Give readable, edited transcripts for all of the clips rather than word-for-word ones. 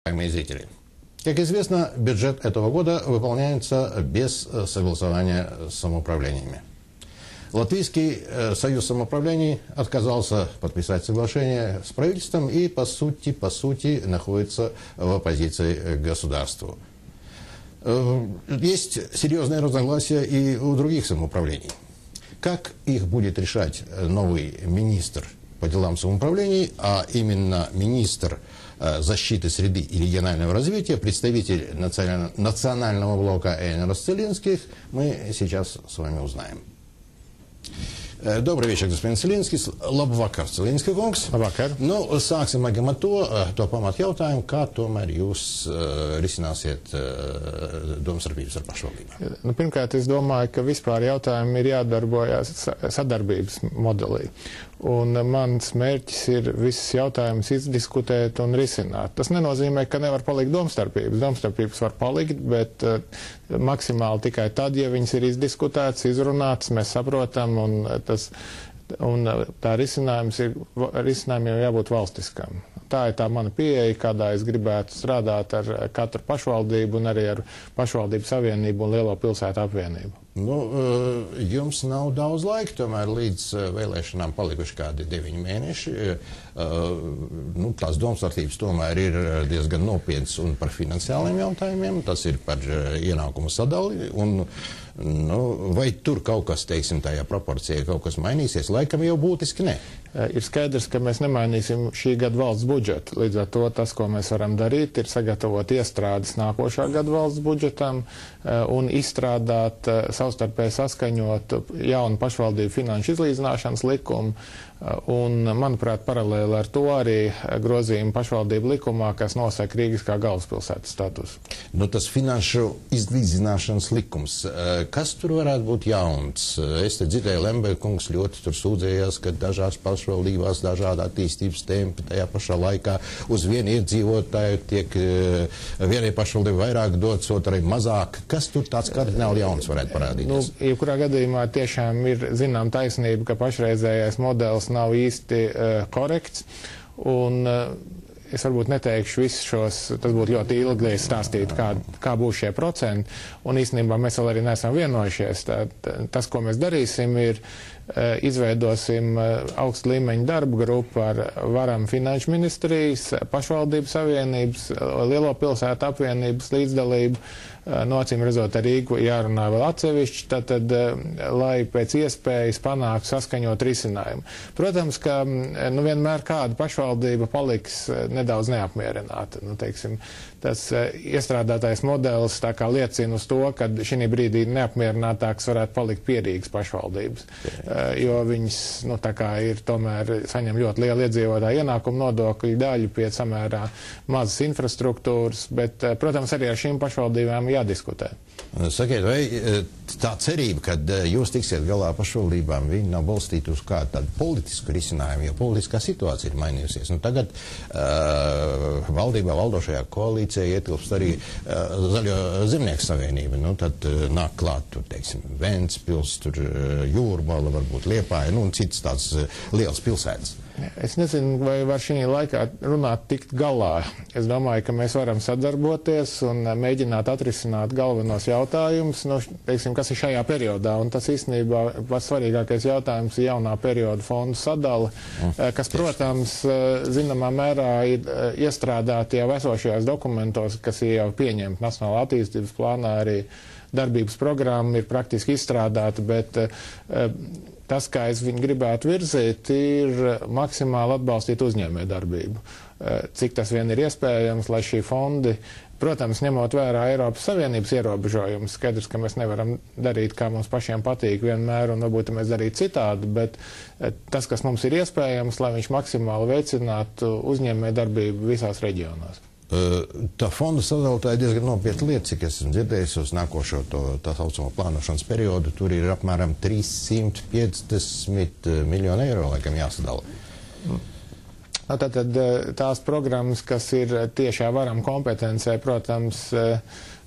Уважаемые зрители, как известно, бюджет этого года выполняется без согласования с самоуправлениями. Латвийский союз самоуправлений отказался подписать соглашение с правительством и, по сути, находится в оппозиции к государству. Есть серьезные разногласия и у других самоуправлений. Как их будет решать новый министр по делам самоуправлений, а именно министр защиты среды и регионального развития, представитель национального блока Эйнарс Целинских, мы сейчас с вами узнаем. Добрый вечер, господин Целинский. Labvakar, Celinska kungs. Labvakar. Nu, sāksim ar to pamat jautājumu, kā tomēr jūs risināsiet domstarpības ar pašvaldībām. Nu, pirmkārt, es domāju, ka vispār jautājumi ir jādarbojas sadarbības modelī. Un mans mērķis ir visas jautājumus izdiskutēt un risināt. Tas nenozīmē, ka nevar palikt domstarpības. Domstarpības var palikt, bet maksimāli tikai tad, ja viņas ir izdiskutētas, izrunātas, mēs saprotam, un tā risinājumiem jābūt valstiskam. Tā ir tā mana pieeja, kādā es gribētu strādāt ar katru pašvaldību un arī ar pašvaldību savienību un lielo pilsētu apvienību. Nu, jums nav daudz laika, tomēr līdz vēlēšanām palikuši kādi 9 mēneši. Nu, tās domstarpības tomēr ir diezgan nopietnas un par finansiāliem jautājumiem. Tas ir par ienākumu sadali. Un, nu, vai tur kaut kas, teiksim, tajā proporcijā kaut kas mainīsies? Laikam jau būtiski ne. Ir skaidrs, ka mēs nemainīsim šī gada valsts budžetu. Līdz ar to tas, ko mēs varam darīt, ir sagatavot iestrādes nākošā gada valsts budžetam un izstrādāt savstarpēji saskaņot jaunu pašvaldību finanšu izlīdzināšanas likumu. Un, manuprāt, paralēli ar to arī grozījumi pašvaldību likumā, kas nosaka Rīgas kā galvaspilsētas statusu. Nu, tas finanšu izlīdzināšanas likums, kas tur varētu būt jauns? Es te dzirdēju, Lemberga kungs ļoti tur sūdzējās, ka dažās pašvaldībās dažādi attīstības tempi tajā pašā laikā uz vienu iedzīvotāju tiek vienai pašvaldībai vairāk dots, otrai mazāk. Kas tur tāds kardināli jauns varētu parādīties? Nu, jebkurā gadījumā tiešām ir zinām taisnība, ka pašreizējais modelis nav īsti korekts, un es varbūt neteikšu visus šos, tas būtu ļoti ilgi, ja es stāstītu, kā būs šie procenti, un īstenībā mēs vēl arī neesam vienojušies. Tas, ko mēs darīsim, ir izveidosim augstu līmeņu darbu grupu ar varam finanšu ministrijas, pašvaldību savienības, lielo pilsētu apvienības līdzdalību, acīm redzot ar Rīgu jārunā vēl atsevišķi, tad, lai pēc iespējas panāktu saskaņot risinājumu. Protams, ka vienmēr kāda pašvaldība paliks nedaudz neapmierināta. Nu, teiksim, tas iestrādātais modelis tā kā liecina uz to, ka šī brīdī neapmierinātāks varētu palikt pierīgas pašvaldības, jo viņas tā kā ir tomēr saņem ļoti lielu iedzīvotāju ienākumu nodokļu daļu pie samērā mazas infrastruktūras, bet, protams, arī ar šīm pašvaldībām jādiskutē. Sakiet, vai tā cerība, kad jūs tiksiet galā pašvaldībām, viņi nav balstīti uz kādu tādu politisku risinājumu, jo politiskā situācija ir mainījusies. Nu, tagad valdībā valdošajā koalīcijā ietilpst arī Zaļo zemnieku savienība. Nu, tad nāk klāt, tur, teiksim, Ventspils, tur Jūrmala, varbūt Liepāja, nu, un citas tādas lielas pilsētas. Es nezinu, vai var šī laikā runāt tikt galā. Es domāju, ka mēs varam sadarboties un mēģināt atrisināt galvenos jautājumus, teiksim, kas ir šajā periodā. Un tas īstenībā pats svarīgākais jautājums ir jaunā perioda fondu sadala, kas, protams, zināmā mērā ir iestrādāti jau esošajos dokumentos, kas ir jau pieņemti Nacionālā attīstības plānā, arī darbības programma ir praktiski izstrādāta, bet tas, kā es viņu gribētu virzīt, ir maksimāli atbalstīt uzņēmē darbību. Cik tas vien ir iespējams, lai šī fondi, protams, ņemot vērā Eiropas Savienības ierobežojumus, skaidrs, ka mēs nevaram darīt, kā mums pašiem patīk vienmēr, un varbūt mēs darītu citādi, bet tas, kas mums ir iespējams, lai viņš maksimāli veicinātu uzņēmē darbību visās reģionās. Tā fonda sadalītāja ir diezgan nopietna lieta, cik esmu dzirdējis uz nākošo tā saucamo plānošanas periodu. Tur ir apmēram 350 miljonu eiro, laikam, jāsadala. Tātad tās programmas, kas ir tiešā varam kompetencē, protams,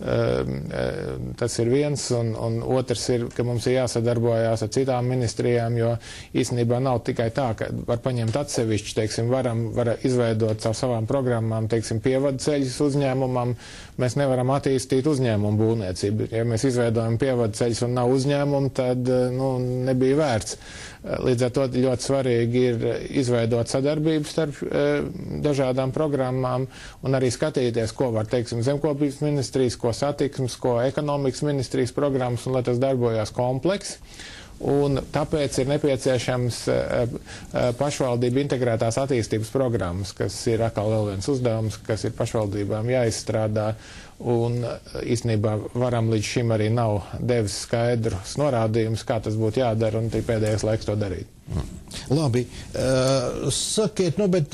Tas ir viens, un otrs ir, ka mums ir jāsadarbojās ar citām ministrijām, jo īstenībā nav tikai tā, ka var paņemt atsevišķi, teiksim, var izveidot caur savām programmām, teiksim, pievadu ceļus uzņēmumam, mēs nevaram attīstīt uzņēmumu būvniecību. Ja mēs izveidojam pievadu ceļus un nav uzņēmumu, tad, nebija vērts. Līdz ar to ļoti svarīgi ir izveidot sadarbību starp dažādām programmām un arī skatīties, ko var, teiksim, zemkopības ministrijas, ko satiksmes, ko ekonomikas ministrijas programmas, un lai tas darbojās kompleksi. Un tāpēc ir nepieciešams pašvaldību integrētās attīstības programmas, kas ir atkal vēl viens uzdevums, kas ir pašvaldībām jāizstrādā. Un īstenībā varam līdz šim arī nav devis skaidrus norādījumus, kā tas būtu jādara, un tik pēdējais laiks to darīt. Labi, sakiet, bet,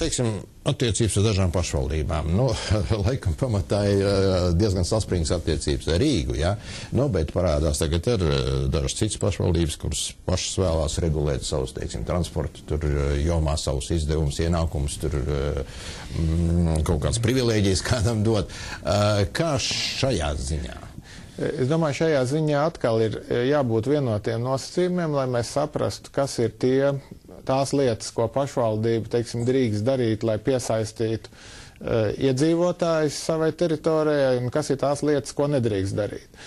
teiksim, attiecības ar dažām pašvaldībām. Laikam pamatā ir diezgan saspringts attiecības ar Rīgu, ja? Bet parādās tagad ir dažas citas pašvaldības, kuras pašas vēlās regulēt savus, teiksim, transportu, tur jomā savus izdevumus, ienākumus, tur kaut kādas privilēģijas kādam dot. Kā šajā ziņā? Es domāju, šajā ziņā atkal ir jābūt vienotiem nosacījumiem, lai mēs saprastu, kas ir tās lietas, ko pašvaldība, teiksim, drīkst darīt, lai piesaistītu iedzīvotājus savai teritorijai, un kas ir tās lietas, ko nedrīkst darīt.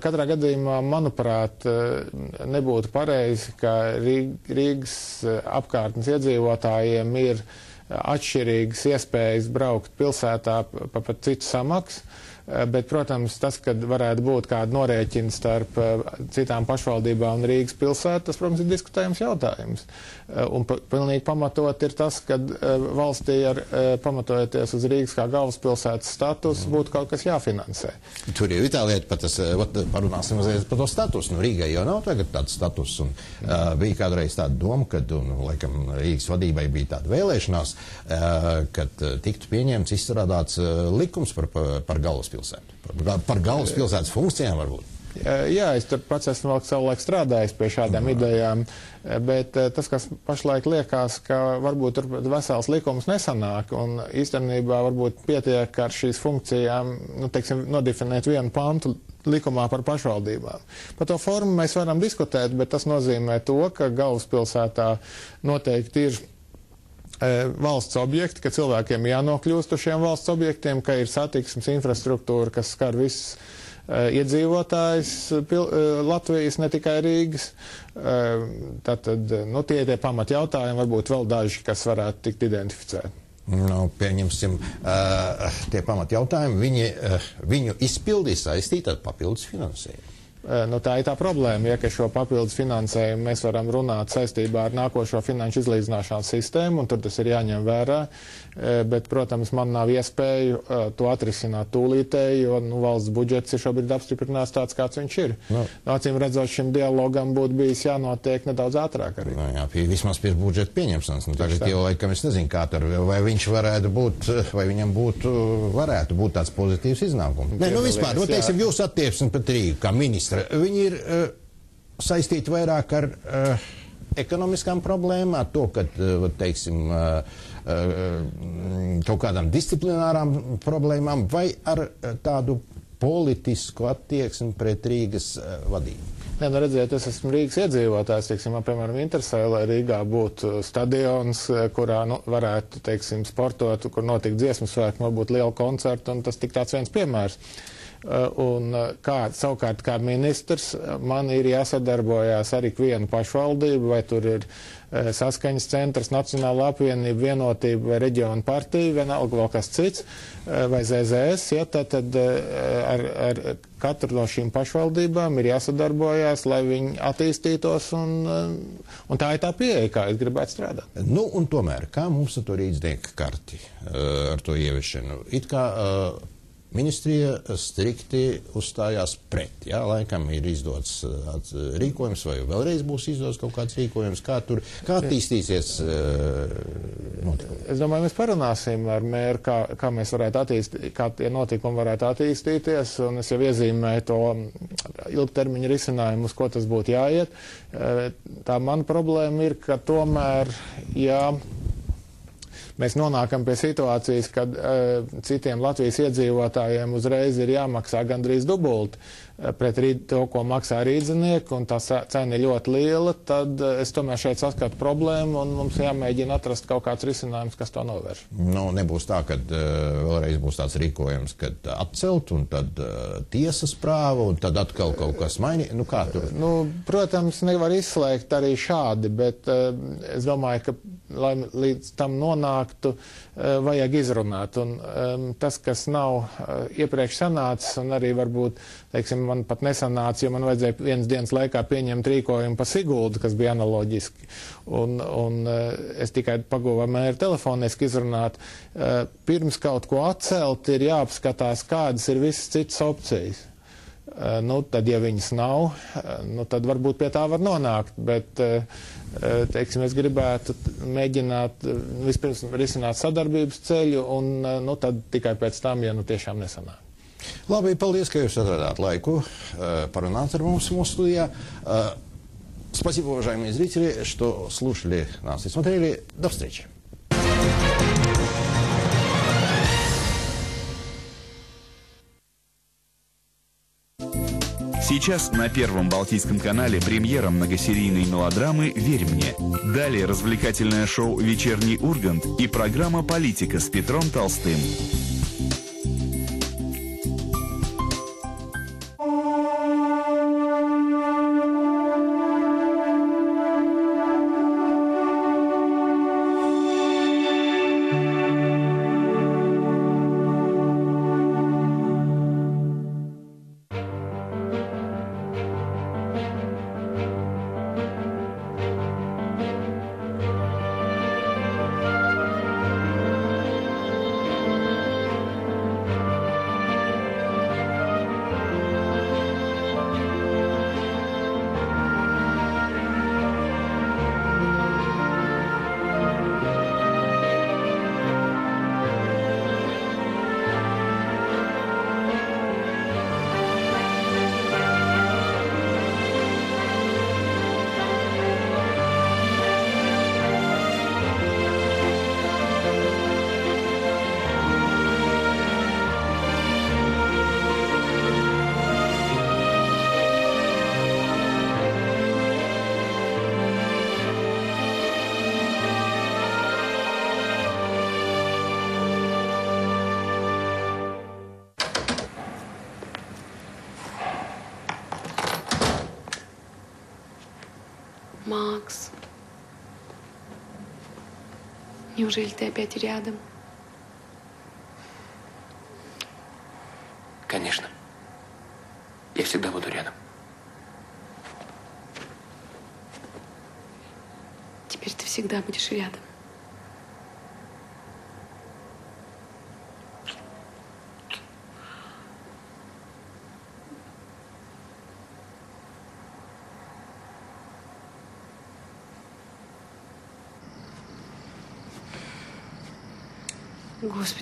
Katrā gadījumā, manuprāt, nebūtu pareizi, ka Rīgas apkārtnes iedzīvotājiem ir atšķirīgas iespējas braukt pilsētā pa citu samaksu. Bet, protams, tas, kad varētu būt kāda norēķina starp citām pašvaldībām un Rīgas pilsētu, tas, protams, ir diskutējams jautājums. Un pilnīgi pamatot ir tas, ka valstī pamatojoties uz Rīgas kā galvaspilsētas status būtu kaut kas jāfinansē. Tur jau ir tā lieta, parunāsim mazliet par to statusu. Rīgai jau nav tagad tāds status, un bija kādreiz tāda doma, kad, laikam, Rīgas vadībai bija tāda vēlēšanās, kad tiktu pieņemts, izstrādāts likums par galvaspilsētu. Par galvaspilsētas funkcijām varbūt. Jā, es tur pats esmu vēl savulaik strādājis pie šādām idejām, bet tas, kas pašlaik liekas, ka varbūt tur vesels likums nesanāk, un īstenībā varbūt pietiek ar šīs funkcijām, teiksim, nodefinēt vienu pantu likumā par pašvaldībām. Par to formu mēs varam diskutēt, bet tas nozīmē to, ka galvaspilsētā noteikti ir valsts objekti, ka cilvēkiem jānokļūst uz šiem valsts objektiem, ka ir satiksmes infrastruktūra, kas skar visus iedzīvotājs Latvijas, ne tikai Rīgas. Tātad, tie pamat jautājumi, varbūt vēl daži, kas varētu tikt identificēti. Pieņemsim, tie pamat jautājumi, viņu izpildi saistīt ar papildus finansējumu. Tā ir tā problēma, ka šo papildus finansējumu mēs varam runāt saistībā ar nākošo finanšu izlīdzināšanas sistēmu, un tur tas ir jāņem vērā, bet, protams, man nav iespēju to atrisināt tūlītēji, jo valsts budžets ir šobrīd apstiprināts tāds, kāds viņš ir. Acīm redzot, šim dialogam būtu bijis jānotiek nedaudz ātrāk arī. Vismaz pie budžeta pieņemšanas. Tagad jau laikam es nezinu, kā tur, vai viņš varētu būt, vai viņam varētu būt tāds pozitīvs iznākums. Vispār, teiksim, jūs attieksmi pret Rīgu kā ministra. Viņi ir saistīti vairāk ar ekonomiskām problēmām, ar to, ka, teiksim, kaut kādām disciplinārām problēmām, vai ar tādu politisku attieksmi pret Rīgas vadību. Redziet, es esmu Rīgas iedzīvotājs, teiksim, man, piemēram, interesē, lai Rīgā būtu stadions, kurā varētu, teiksim, sportot, kur notiek dziesmu svētki, varbūt liela koncerta, un tas tik tāds viens piemērs. Un savukārt kā ministrs man ir jāsadarbojās ar ikvienu pašvaldību, vai tur ir saskaņas centrs, Nacionāla apvienība, vienotība vai reģiona partija, vienalga vēl kas cits, vai ZZS, tad ar katru no šīm pašvaldībām ir jāsadarbojās, lai viņi attīstītos, un tā ir tā pieeja, kā es gribētu strādāt. Un tomēr, kā mums ar to rīznieka karti, ar to ieviešanu? It kā ministrija strikti uzstājās pret, laikam ir izdots rīkojums, vai vēlreiz būs izdots kaut kāds rīkojums, kā attīstīsies notikumi? Es domāju, mēs parunāsim ar mēru, kā mēs varētu attīstīt, kā tie notikumi varētu attīstīties, un es jau iezīmēju to ilgtermiņa risinājumu, uz ko tas būtu jāiet. Tā mana problēma ir, ka tomēr, mēs nonākam pie situācijas, kad citiem Latvijas iedzīvotājiem uzreiz ir jāmaksā gandrīz dubulti pret to, ko maksā rīdzinieki, un tā cena ir ļoti liela, tad es tomēr šeit saskatu problēmu, un mums jāmēģina atrast kaut kāds risinājums, kas to novērš. Nu, nebūs tā, ka vēlreiz būs tāds rīkojums, kad atcelt, un tad tiesas prāva, un tad atkal kaut kas mainīt. Nu, kā tur? Nu, protams, nevar izslēgt arī šādi, bet es domāju, ka, lai līdz tam nonāktu, vajag izrunāt. Un tas, kas nav iepriekš sanācis, un arī varbūt, teiksim, man pat nesanāca, jo man vajadzēja vienas dienas laikā pieņemt rīkojumu pa Siguldu, kas bija analoģiski. Un es tikai paguvu mēru telefoniski izrunāt. Pirms kaut ko atcelt, ir jāapskatās, kādas ir visas citas opcijas. Nu, tad, ja viņas nav, nu, tad varbūt pie tā var nonākt, bet, teiksim, es gribētu mēģināt vispirms risināt sadarbības ceļu, un, nu, tad tikai pēc tam, ja nu tiešām nesanāk. Labi, paldies, ka jūs atradāt laikу парунāt ar mums mūsu студия. Спасибо, уважаемые зрители, что слушали нас и смотрели. До встречи. Сейчас на Первом Балтийском канале премьера многосерийной мелодрамы «Верь мне». Далее развлекательное шоу «Вечерний Ургант» и программа «Политика» с Петром Толстым. Макс, неужели ты опять рядом? Конечно. Я всегда буду рядом. Теперь ты всегда будешь рядом. Господи,